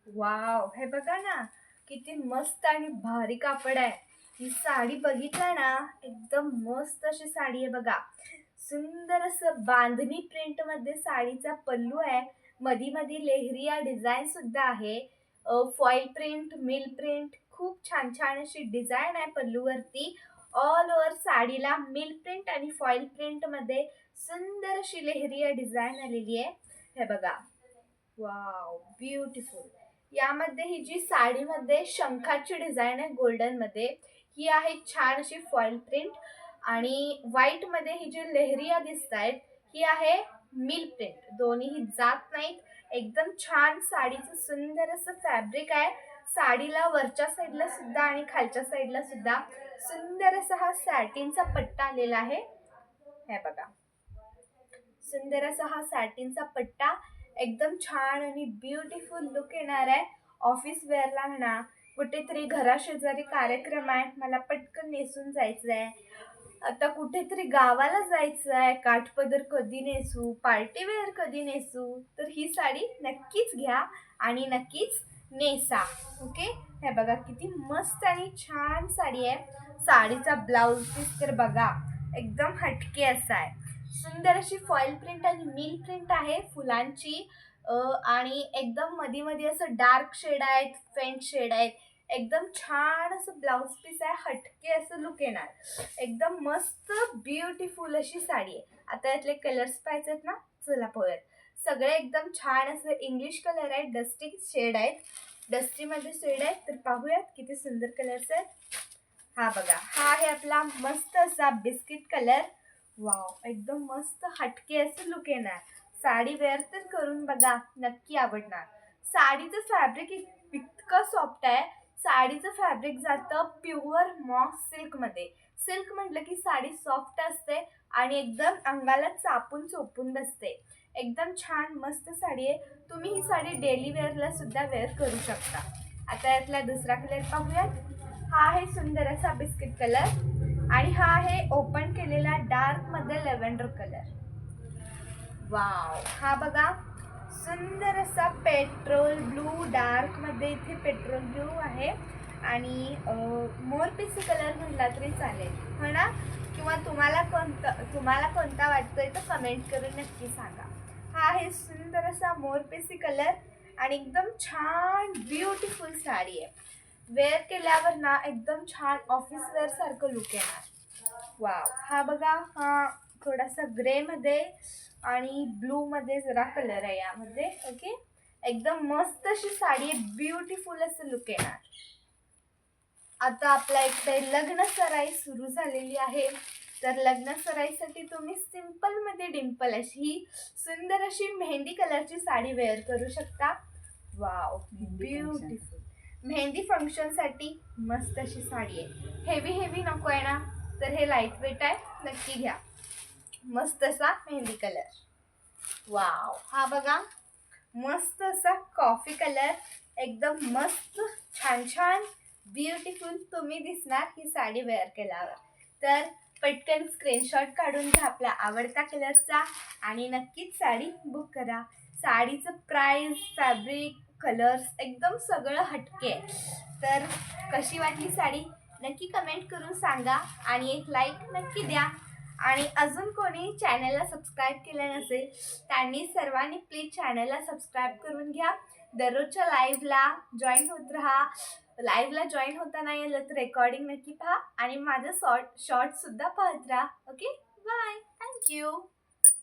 Wow, हे बघा ना, किती मस्त आणि भारी कापड आहे. ही साडी बघितला ना, एकदम मस्त अशी साडी आहे बघा. सुंदर असं बांधणी प्रिंट मध्ये साडीचा पल्लू आहे. मधी मधी लेहरिया डिझाईन सुद्धा आहे. फॉईल प्रिंट, मिल प्रिंट, खूप छान छान अशी डिझाईन आहे पल्लूवरती. ऑल ओव्हर साडीला मिल प्रिंट आणि फॉईल प्रिंट मध्ये सुंदर अशी लेहरिया डिझाईन आलेली आहे. हे बघा, वाव, ब्युटिफुल. यामध्ये ही जी साडीमध्ये शंखाची डिझाईन आहे गोल्डन मध्ये, ही आहे छान अशी फॉईल प्रिंट. आणि व्हाईट मध्ये ही जी लेहरिया दिसत आहेत, ही आहे मिल प्रिंट. दोन्हीही जात नाहीत. एकदम छान साडीचं सुंदर असं फॅब्रिक आहे. साडीला वरच्या साईडला सुद्धा आणि खालच्या साईडला सुद्धा सुंदर असा हा सॅटिनचा पट्टा आलेला आहे. हे बघा, सुंदर असा हा सॅटिनचा पट्टा. एकदम छान आणि ब्युटिफुल लुक येणार आहे. ऑफिस वेअरला म्हणा, कुठेतरी घराशेजारी कार्यक्रम आहे, मला पटकन नेसून जायचं आहे, आता कुठेतरी गावाला जायचं आहे, काठपदर कधी नेसू, पार्टी वेअर कधी नेसू, तर ही साडी नक्कीच घ्या आणि नक्कीच नेसा. ओके. हे बघा, किती मस्त आणि छान साडी आहे. साडीचा ब्लाउज पीस तर बघा, एकदम हटके असा आहे. सुंदर अशी फॉईल प्रिंट आणि मिल प्रिंट आहे फुलांची. आणि एकदम मध्ये मध्ये असं डार्क शेड आहेत, फेंट शेड आहेत. एकदम छान असं ब्लाउज पीस आहे, हटके असं लुक येणार. एकदम मस्त ब्युटिफुल अशी साडी आहे. आता यातले कलर्स पाहिजेत ना, चला पाहूयात. सगळे एकदम छान असं इंग्लिश कलर आहेत, डस्टी शेड आहेत. डस्टीमध्ये शेड आहेत, तर पाहूयात किती सुंदर कलर्स आहेत. हा बघा, हा आहे आपला मस्त असा बिस्किट कलर. वाव, एकदम मस्त हटके असं लुक येणार. साडी वेअर तर करून बघा, नक्की आवडणार. साडीचं फॅब्रिक इतकं सॉफ्ट आहे. साडीचं फॅब्रिक जातं प्युअर मॉस सिल्कमध्ये. सिल्क म्हटलं की साडी सॉफ्ट असते आणि एकदम अंगाला चापून चोपून बसते. एकदम छान मस्त साडी आहे. तुम्ही ही साडी डेली वेअरला सुद्धा वेअर करू शकता. आता यातला दुसरा कलर पाहूयात. हा आहे सुंदर असा बिस्किट कलर आणि हा आहे ओपन केलेला डार्क मध्ये लेव्हेंडर कलर. वाव, हा बघा, सुंदर असा पेट्रोल ब्लू डार्क मध्ये इथे पेट्रोल ब्लू आहे. आणि मोरपिसी कलर म्हटला तरी चालेल, हो ना? किंवा तुम्हाला कोणता वाटतोय तर कमेंट करून नक्की सांगा. हा आहे सुंदर असा मोरपिसी कलर आणि एकदम छान ब्युटिफुल साडी आहे. वेअर केल्यावर ना एकदम छान ऑफिस वेअर सारखं लुक येणार. वाव, हा बघा, हा थोडासा ग्रे मध्ये आणि ब्लू मध्ये जरा कलर आहे यामध्ये. ओके. एकदम मस्त अशी साडी आहे, ब्युटिफुल असं लुक येणार. आता आपल्या इकडे लग्न सराई सुरू झालेली आहे. तर लग्न सराईसाठी तुम्ही सिंपल मध्ये डिंपल अशी सुंदर अशी मेहंदी कलरची साडी वेअर करू शकता. Wow, beautiful. मेहंदी फंक्शनसाठी मस्त अशी साडी आहे. हेवी हेवी नको आहे ना, तर हे लाईट वेट आहे, नक्की घ्या. मस्त असा मेहंदी कलर. वाव, हा बघा, मस्त असा कॉफी कलर. एकदम मस्त, छान छान ब्युटिफुल तुम्ही दिसणार ही साडी वेअर केल्यावर. तर पटकन स्क्रीनशॉट काढून घ्या आपल्या आवडत्या कलरचा आणि नक्कीच साडी बुक करा. साडीचं प्राइस, फॅब्रिक, कलर्स एकदम सगळं हटके आहे. तर कशी वाटली साडी नक्की कमेंट करून सांगा आणि एक लाईक नक्की द्या. आणि अजून कोणी चॅनलला सबस्क्राईब केलं नसेल त्यांनी सर्वांनी प्लीज चॅनलला सबस्क्राईब करून घ्या. दररोजच्या लाईव्हला जॉईन होत राहा. लाईव्हला जॉईन होता नाही आलं तर रेकॉर्डिंग नक्की पहा आणि माझं शॉर्ट सुद्धा पाहत राहा. Okay, bye, thank you.